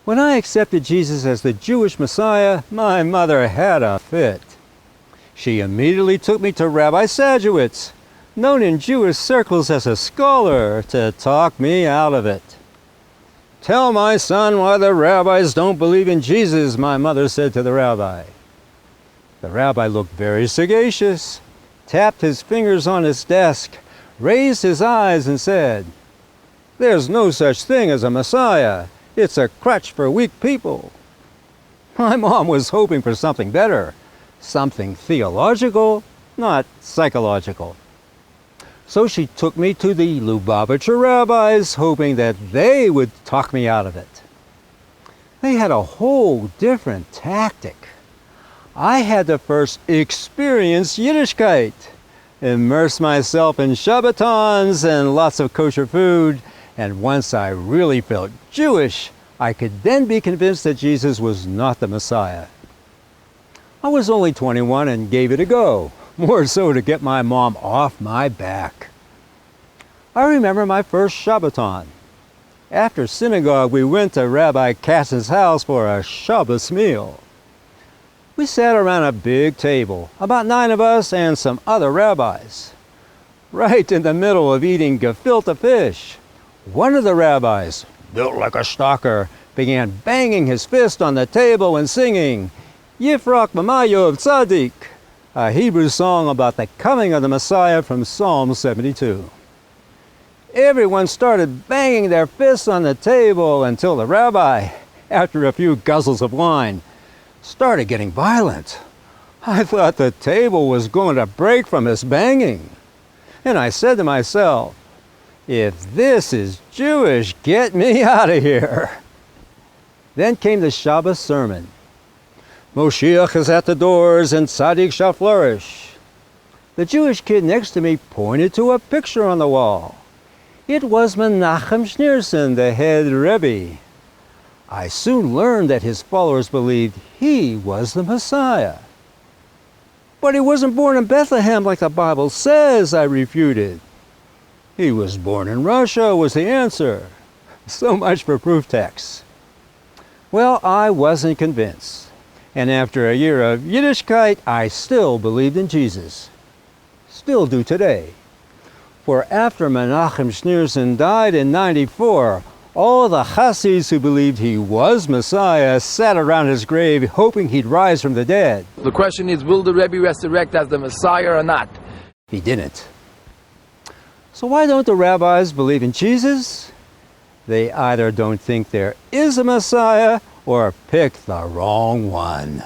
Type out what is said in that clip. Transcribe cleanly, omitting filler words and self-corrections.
When I accepted Jesus as the Jewish Messiah, my mother had a fit. She immediately took me to Rabbi Sadowitz, known in Jewish circles as a scholar, to talk me out of it. "Tell my son why the rabbis don't believe in Jesus," my mother said to the rabbi. The rabbi looked very sagacious, tapped his fingers on his desk, raised his eyes and said, "There's no such thing as a Messiah. It's a crutch for weak people." My mom was hoping for something better, something theological, not psychological. So she took me to the Lubavitcher rabbis, hoping that they would talk me out of it. They had a whole different tactic. I had to first experience Yiddishkeit, immerse myself in Shabbatons and lots of kosher food, and once I really felt Jewish, I could then be convinced that Jesus was not the Messiah. I was only 21 and gave it a go, more so to get my mom off my back. I remember my first Shabbaton. After synagogue, we went to Rabbi Katz's house for a Shabbos meal. We sat around a big table, about 9 of us and some other rabbis. Right in the middle of eating gefilte fish, one of the rabbis, built like a stalker, began banging his fist on the table and singing, "Yifrach Mamayov Tzadik," a Hebrew song about the coming of the Messiah from Psalm 72. Everyone started banging their fists on the table until the rabbi, after a few guzzles of wine, started getting violent. I thought the table was going to break from his banging. And I said to myself, if this is Jewish, get me out of here. Then came the Shabbos sermon. Moshiach is at the doors and Tzaddik shall flourish. The Jewish kid next to me pointed to a picture on the wall. It was Menachem Schneerson, the head Rebbe. I soon learned that his followers believed he was the Messiah. But he wasn't born in Bethlehem like the Bible says, I refuted. He was born in Russia, was the answer. So much for proof texts. Well, I wasn't convinced. And after a year of Yiddishkeit, I still believed in Jesus. Still do today. For after Menachem Schneerson died in '94, all the Hassids who believed he was Messiah sat around his grave hoping he'd rise from the dead. The question is, will the Rebbe resurrect as the Messiah or not? He didn't. So why don't the rabbis believe in Jesus? They either don't think there is a Messiah or pick the wrong one.